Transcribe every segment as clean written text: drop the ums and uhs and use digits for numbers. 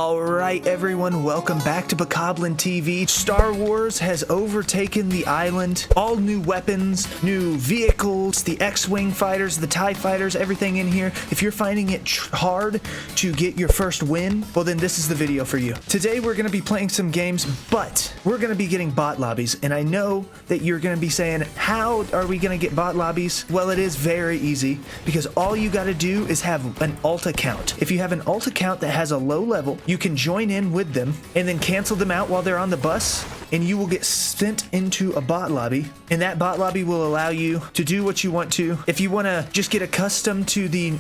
Alright everyone, welcome back to Bokoblin TV. Star Wars has overtaken the island. All new weapons, new vehicles, the X-Wing fighters, the TIE fighters, everything in here. If you're finding it hard to get your first win, well then this is the video for you. Today we're going to be playing some games, but we're going to be getting bot lobbies. And I know that you're going to be saying, how are we going to get bot lobbies? Well, it is very easy because all you got to do is have an alt account. If you have an alt account that has a low level, you can join in with them and then cancel them out while they're on the bus, and you will get sent into a bot lobby, and that bot lobby will allow you to do what you want to. If you want to just get accustomed to the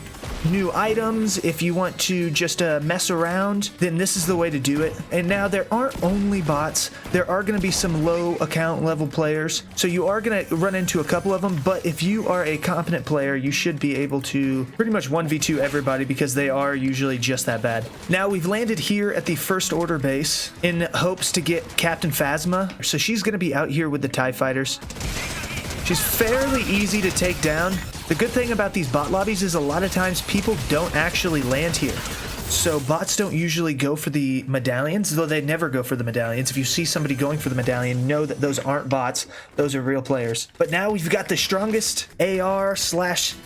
new items, if you want to just mess around, then this is the way to do it. And now there aren't only bots, there are going to be some low account level players, so you are going to run into a couple of them, but if you are a competent player, you should be able to pretty much 1v2 everybody because they are usually just that bad. Now we've landed here at the First Order base in hopes to get Captain Phasma. So she's going to be out here with the TIE fighters. She's fairly easy to take down. The good thing about these bot lobbies is a lot of times people don't actually land here. So bots don't usually go for the medallions, though they never go for the medallions. If you see somebody going for the medallion, know that those aren't bots. Those are real players. But now we've got the strongest AR/SMG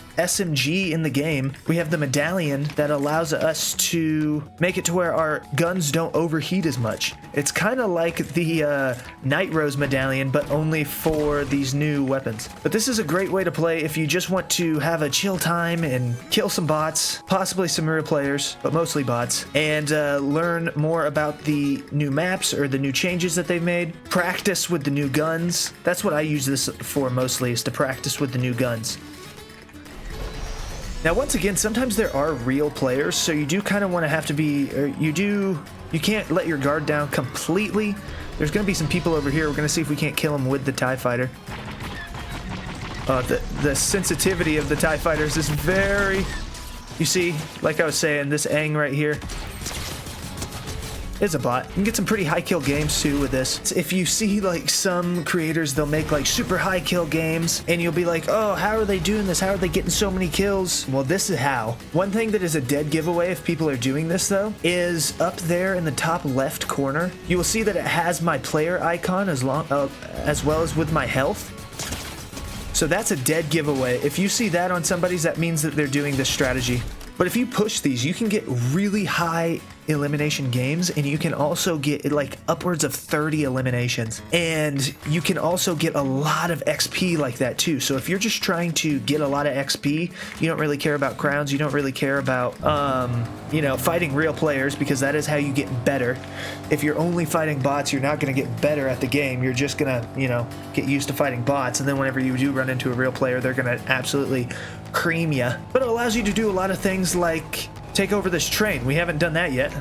in the game. We have the medallion that allows us to make it to where our guns don't overheat as much. It's kind of like the Night Rose medallion, but only for these new weapons. But this is a great way to play if you just want to have a chill time and kill some bots, possibly some real players, but mostly bots, and learn more about the new maps or the new changes that they've made. Practice with the new guns. That's what I use this for mostly, is to practice with the new guns. Now, once again, sometimes there are real players, so you do kind of want to have to be, or you can't let your guard down completely. There's going to be some people over here. We're going to see if we can't kill them with the TIE fighter. The sensitivity of the TIE fighters is very, you see, like I was saying, this Aang right here is a bot. You can get some pretty high kill games too with this. If you see like some creators, they'll make like super high kill games and you'll be like, oh, how are they doing this? How are they getting so many kills? Well, this is how. One thing that is a dead giveaway if people are doing this though, is up there in the top left corner, you will see that it has my player icon as well as with my health. So that's a dead giveaway. If you see that on somebody's, that means that they're doing this strategy. But if you push these, you can get really high elimination games, and you can also get like upwards of 30 eliminations, and you can also get a lot of XP like that too. So if you're just trying to get a lot of XP, you don't really care about crowns, you don't really care about you know, fighting real players, because that is how you get better. If you're only fighting bots, you're not going to get better at the game. You're just gonna, you know, get used to fighting bots, and then whenever you do run into a real player, they're gonna absolutely cream you. But it allows you to do a lot of things like take over this train. We haven't done that yet.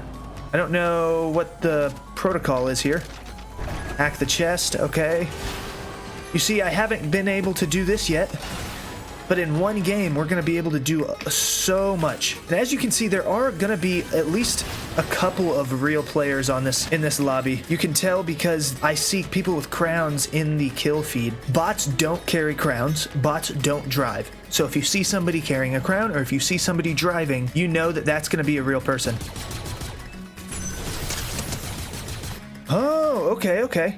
I don't know what the protocol is here. Hack the chest, okay. You see, I haven't been able to do this yet, but in one game, we're gonna be able to do so much. And as you can see, there are gonna be at least a couple of real players in this lobby. You can tell because I see people with crowns in the kill feed. Bots don't carry crowns, bots don't drive. So if you see somebody carrying a crown, or if you see somebody driving, you know that that's gonna be a real person. Oh, okay.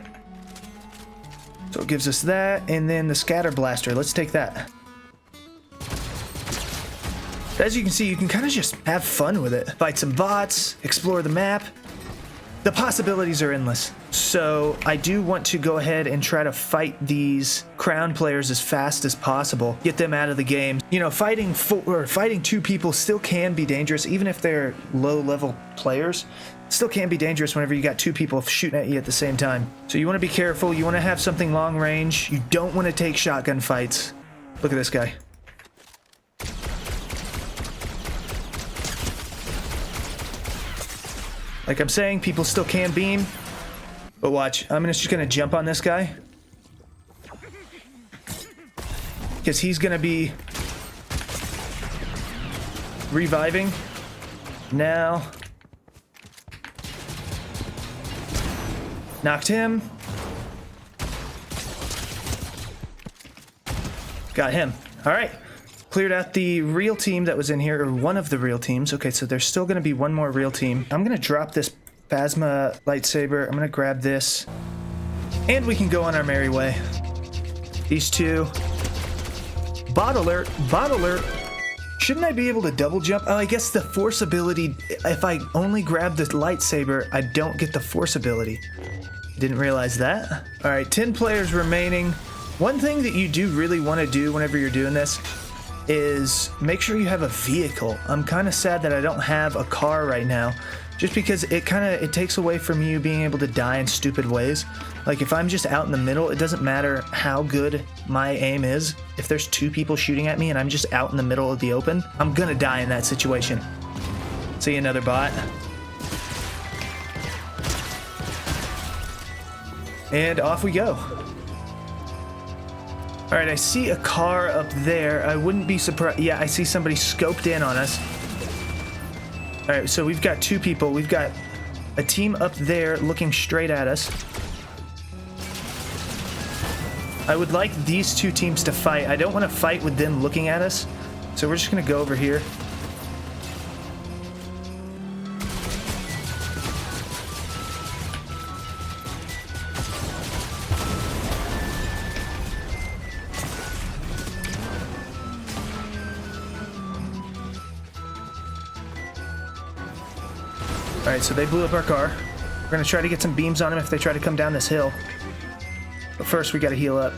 So it gives us that, and then the scatter blaster. Let's take that. As you can see, you can kind of just have fun with it. Fight some bots, explore the map. The possibilities are endless. So I do want to go ahead and try to fight these crown players as fast as possible. Get them out of the game. You know, fighting two people still can be dangerous, even if they're low level players. Still can be dangerous whenever you got two people shooting at you at the same time. So you want to be careful. You want to have something long range. You don't want to take shotgun fights. Look at this guy. Like I'm saying, people still can beam. But watch, I'm just gonna jump on this guy, because he's gonna be reviving. Now. Knocked him. Got him. All right. Cleared out the real team that was in here, or one of the real teams. Okay, so there's still going to be one more real team. I'm going to drop this Phasma lightsaber. I'm going to grab this. And we can go on our merry way. These two. Bot alert. Bot alert. Shouldn't I be able to double jump? Oh, I guess the force ability, if I only grab the lightsaber, I don't get the force ability. Didn't realize that. All right, 10 players remaining. One thing that you do really want to do whenever you're doing this is make sure you have a vehicle. I'm kind of sad that I don't have a car right now, just because it takes away from you being able to die in stupid ways. Like if I'm just out in the middle, it doesn't matter how good my aim is. If there's two people shooting at me and I'm just out in the middle of the open, I'm gonna die in that situation. See another bot. And off we go. All right, I see a car up there. I wouldn't be surprised. Yeah, I see somebody scoped in on us. All right, so we've got two people. We've got a team up there looking straight at us. I would like these two teams to fight. I don't want to fight with them looking at us, so we're just going to go over here. All right, so they blew up our car. We're going to try to get some beams on them if they try to come down this hill. But first, we got to heal up.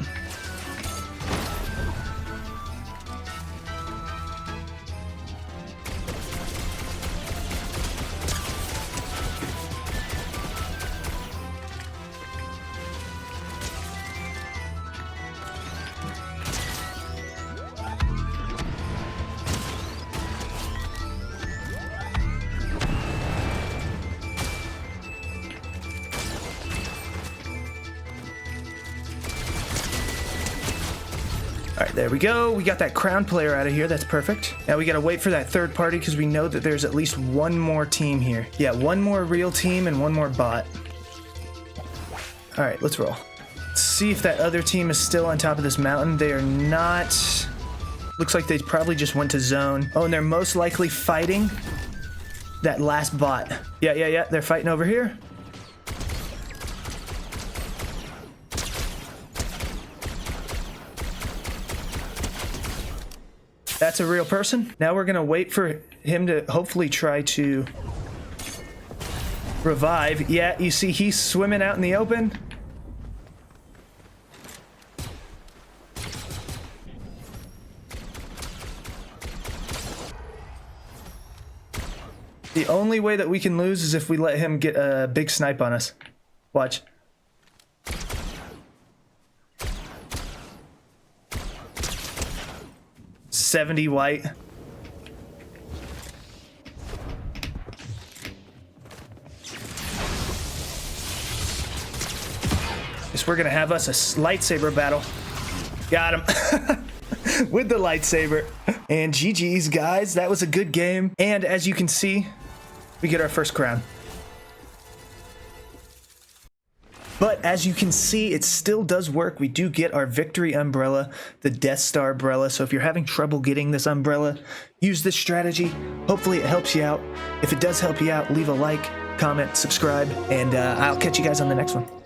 All right, there we go. We got that crown player out of here. That's perfect. Now we got to wait for that third party because we know that there's at least one more team here. Yeah, one more real team and one more bot. All right, let's roll. Let's see if that other team is still on top of this mountain. They are not. Looks like they probably just went to zone. Oh, and they're most likely fighting that last bot. Yeah. They're fighting over here. That's a real person. Now we're gonna wait for him to hopefully try to revive. Yeah, you see he's swimming out in the open. The only way that we can lose is if we let him get a big snipe on us. Watch. $70 white. Guess we're gonna have us a lightsaber battle. Got him. With the lightsaber. And GG's, guys. That was a good game. And as you can see, we get our first crown. But as you can see, it still does work. We do get our victory umbrella, the Death Star umbrella. So if you're having trouble getting this umbrella, use this strategy. Hopefully it helps you out. If it does help you out, leave a like, comment, subscribe, and I'll catch you guys on the next one.